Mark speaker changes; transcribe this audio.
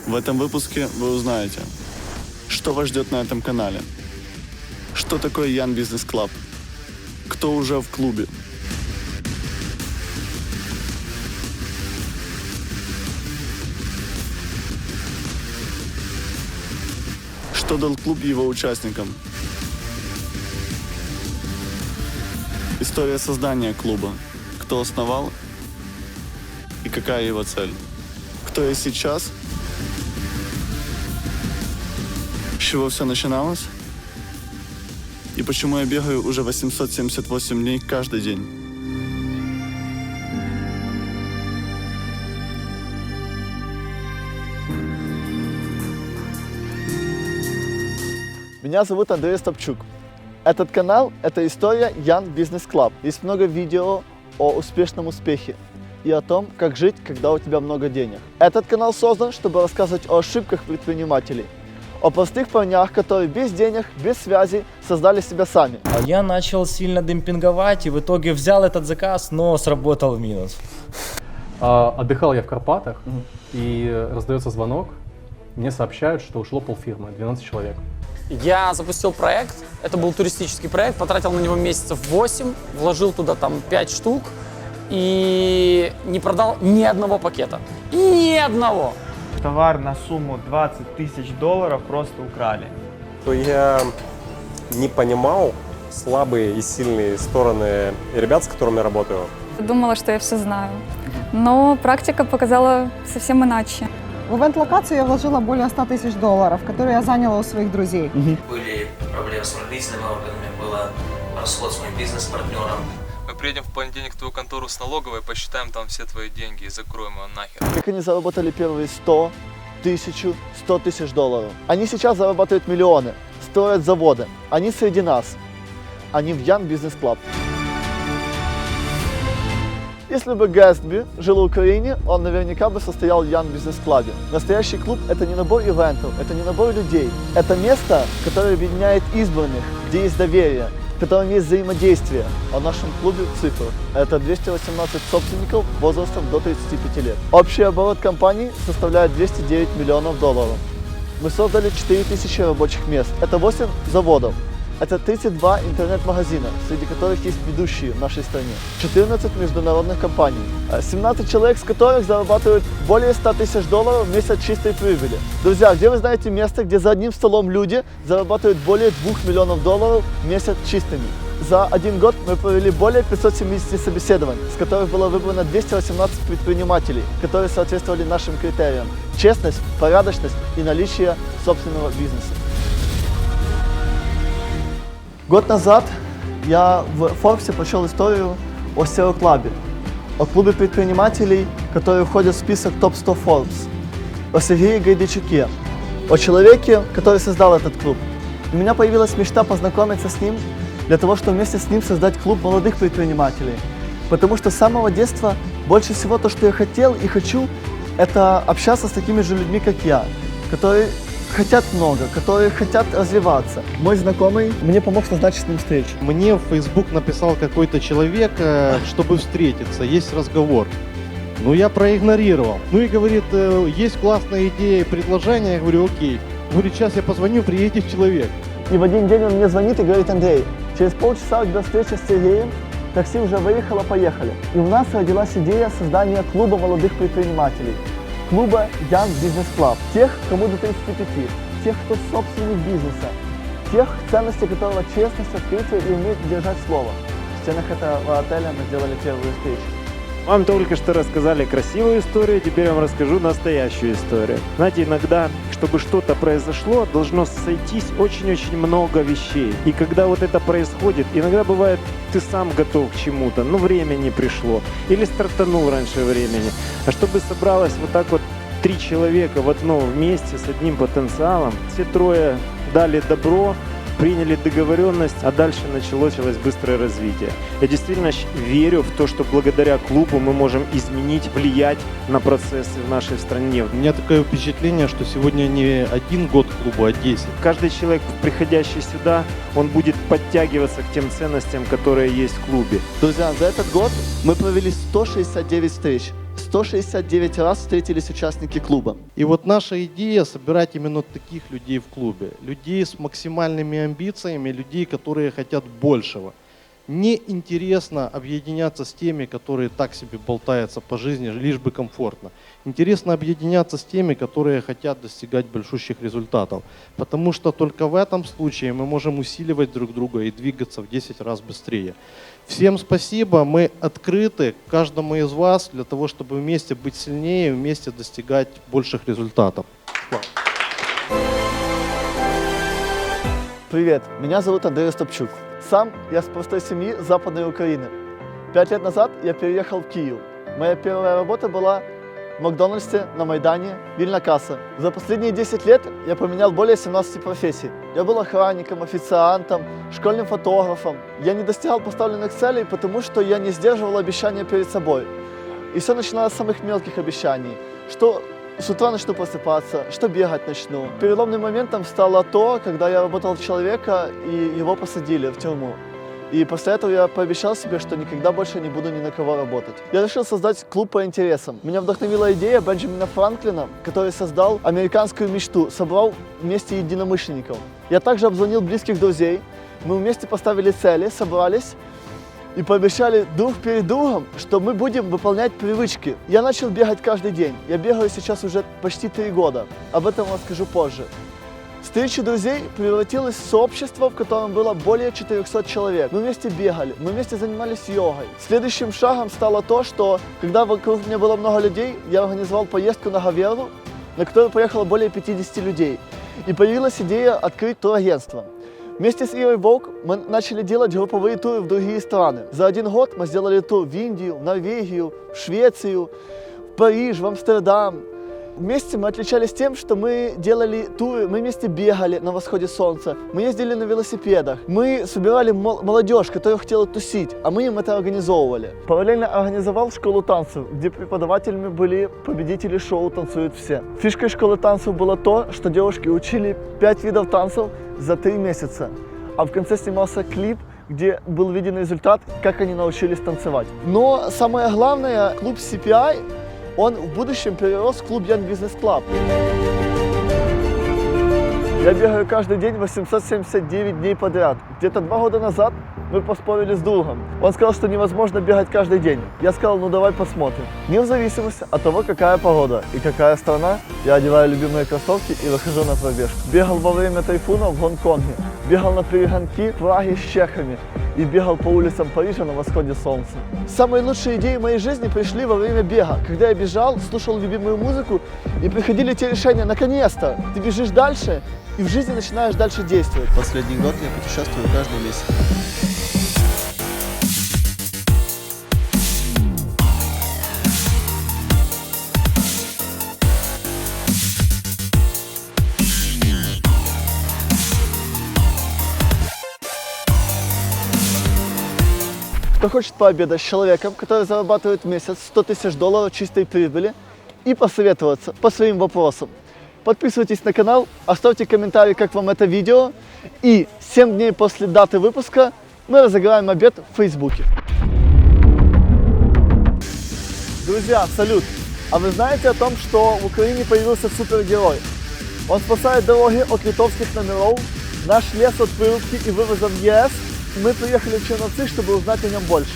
Speaker 1: В этом выпуске вы узнаете, что вас ждет на этом канале, что такое Young Business Club, кто уже в клубе, что дал клуб его участникам, история создания клуба, кто основал и какая его цель, кто я сейчас, с чего все начиналось и почему я бегаю уже 878 дней каждый день.
Speaker 2: Меня зовут Андрей Остапчук. Этот канал – это история Young Business Club. Есть много видео о успешном успехе и о том, как жить, когда у тебя много денег. Этот канал создан, чтобы рассказывать о ошибках предпринимателей, о простых парнях, которые без денег, без связей создали себя сами.
Speaker 3: Я начал сильно демпинговать и в итоге взял этот заказ, но сработал в минус.
Speaker 4: Отдыхал я в Карпатах, и раздается звонок. Мне сообщают, что ушло полфирмы, 12 человек.
Speaker 5: Я запустил проект, это был туристический проект, потратил на него месяцев 8, вложил туда там 5 штук и не продал ни одного пакета. Ни одного!
Speaker 6: Товар на сумму 20 тысяч долларов просто украли.
Speaker 7: Я не понимал слабые и сильные стороны ребят, с которыми я работаю.
Speaker 8: Думала, что я все знаю, но практика показала совсем иначе.
Speaker 9: В ивент-локацию я вложила более 100 тысяч долларов, которые я заняла у своих друзей.
Speaker 10: Были проблемы с правоохранительными органами, был расход с моим бизнес-партнером.
Speaker 11: Мы приедем в понедельник в твою контору с налоговой, посчитаем там все твои деньги и закроем ее нахер.
Speaker 2: Как они заработали первые 100, 1000, 100 тысяч долларов. Они сейчас зарабатывают миллионы, строят заводы. Они среди нас. Они в Young Business Club. Если бы Гэтсби жил в Украине, он наверняка бы состоял в Young Business Club. Настоящий клуб – это не набор ивентов, это не набор людей. Это место, которое объединяет избранных, где есть доверие, в котором есть взаимодействие. А в нашем клубе цифры – это 218 собственников возрастом до 35 лет. Общий оборот компании составляет 209 миллионов долларов. Мы создали 4000 рабочих мест. Это 8 заводов. Это 32 интернет-магазина, среди которых есть ведущие в нашей стране, 14 международных компаний, 17 человек, с которых зарабатывают более 100 тысяч долларов в месяц чистой прибыли. Друзья, где вы знаете место, где за одним столом люди зарабатывают более 2 миллионов долларов в месяц чистыми? За один год мы провели более 570 собеседований, с которых было выбрано 218 предпринимателей, которые соответствовали нашим критериям: честность, порядочность и наличие собственного бизнеса. Год назад я в Forbes прочел историю о SEO Club, о клубе предпринимателей, которые входят в список топ-100 Forbes, о Сергее Гайдачуке, о человеке, который создал этот клуб. У меня появилась мечта познакомиться с ним, для того, чтобы вместе с ним создать клуб молодых предпринимателей. Потому что с самого детства больше всего то, что я хотел и хочу, это общаться с такими же людьми, как я, которые хотят много, которые хотят развиваться. Мой знакомый мне помог назначить с ним встречу.
Speaker 12: Мне в Facebook написал какой-то человек, чтобы встретиться, есть разговор. Ну, я проигнорировал. Ну и говорит, есть классная идея и предложение. Я говорю, окей. Говорит, сейчас я позвоню, приедет человек.
Speaker 2: И в один день он мне звонит и говорит: Андрей, через полчаса у тебя встреча с Сергеем, такси уже выехало, поехали. И у нас родилась идея создания клуба молодых предпринимателей. Клуба Young Business Club. Тех, кому до 35, тех, кто собственник бизнеса, тех, ценности которого честность, открытие и умеет держать слово. В стенах этого отеля мы сделали первую встречу.
Speaker 13: Вам только что рассказали красивую историю, теперь я вам расскажу настоящую историю. Знаете, иногда, чтобы что-то произошло, должно сойтись очень-очень много вещей. И когда вот это происходит, иногда бывает, ты сам готов к чему-то, но время не пришло. Или стартанул раньше времени. А чтобы собралось вот так вот 3 человека в одном вместе с одним потенциалом, все трое дали добро, приняли договоренность, а дальше началось быстрое развитие. Я действительно верю в то, что благодаря клубу мы можем изменить, влиять на процессы в нашей стране.
Speaker 12: У меня такое впечатление, что сегодня не 1 год клубу, а 10.
Speaker 13: Каждый человек, приходящий сюда, он будет подтягиваться к тем ценностям, которые есть в клубе.
Speaker 2: Друзья, за этот год мы провели 169 встреч. 169 раз встретились участники клуба.
Speaker 12: И вот наша идея собирать именно таких людей в клубе. Людей с максимальными амбициями, людей, которые хотят большего. Не интересно объединяться с теми, которые так себе болтаются по жизни, лишь бы комфортно. Интересно объединяться с теми, которые хотят достигать большущих результатов. Потому что только в этом случае мы можем усиливать друг друга и двигаться в 10 раз быстрее. Всем спасибо, мы открыты каждому из вас для того, чтобы вместе быть сильнее, вместе достигать больших результатов.
Speaker 2: Привет, меня зовут Андрей Остапчук. Сам я с простой семьи Западной Украины. 5 лет назад я переехал в Киев. Моя первая работа была в Макдональдсе на Майдане, Вильна-Касса. За последние 10 лет я поменял более 17 профессий. Я был охранником, официантом, школьным фотографом. Я не достигал поставленных целей, потому что я не сдерживал обещания перед собой. И все начиналось с самых мелких обещаний. Что с утра начну просыпаться, что бегать начну. Переломным моментом стало то, когда я работал в человека и его посадили в тюрьму. И после этого я пообещал себе, что никогда больше не буду ни на кого работать. Я решил создать клуб по интересам. Меня вдохновила идея Бенджамина Франклина, который создал американскую мечту, собрал вместе единомышленников. Я также обзвонил близких друзей, мы вместе поставили цели, собрались и пообещали друг перед другом, что мы будем выполнять привычки. Я начал бегать каждый день. Я бегаю сейчас уже почти 3 года. Об этом расскажу позже. Встреча друзей превратилась в сообщество, в котором было более 400 человек. Мы вместе бегали, мы вместе занимались йогой. Следующим шагом стало то, что когда вокруг меня было много людей, я организовал поездку на Гаверну, на которую поехало более 50 людей. И появилась идея открыть турагентство. Вместе с Ирой Волк мы начали делать групповые туры в другие страны. За 1 год мы сделали тур в Индию, в Норвегию, в Швецию, в Париж, в Амстердам. Вместе мы отличались тем, что мы делали туры, мы вместе бегали на восходе солнца, мы ездили на велосипедах, мы собирали молодежь, которая хотела тусить, а мы им это организовывали. Параллельно организовал школу танцев, где преподавателями были победители шоу «Танцуют все». Фишкой школы танцев было то, что девушки учили 5 видов танцев за 3 месяца, а в конце снимался клип, где был виден результат, как они научились танцевать. Но самое главное, клуб CPI, он в будущем перерос в клуб Young Business Club. Я бегаю каждый день 879 дней подряд. Где-то 2 года назад мы поспорили с другом. Он сказал, что невозможно бегать каждый день. Я сказал, ну давай посмотрим. Не в зависимости от того, какая погода и какая страна, я одеваю любимые кроссовки и выхожу на пробежку. Бегал во время тайфуна в Гонконге. Бегал на перегонки в Праге с чехами. И бегал по улицам Парижа на восходе солнца. Самые лучшие идеи в моей жизни пришли во время бега. Когда я бежал, слушал любимую музыку, и приходили те решения, наконец-то, ты бежишь дальше, и в жизни начинаешь дальше действовать.
Speaker 1: Последний год я путешествую каждый месяц.
Speaker 2: Кто хочет пообедать с человеком, который зарабатывает в месяц $100 000 чистой прибыли, и посоветоваться по своим вопросам. Подписывайтесь на канал, оставьте комментарий, как вам это видео, и 7 дней после даты выпуска мы разыграем обед в Фейсбуке. Друзья, салют! А вы знаете о том, что в Украине появился супергерой? Он спасает дороги от литовских номеров, наш лес от вырубки и вывоза в ЕС. Мы приехали в Черновцы, чтобы узнать о нем больше.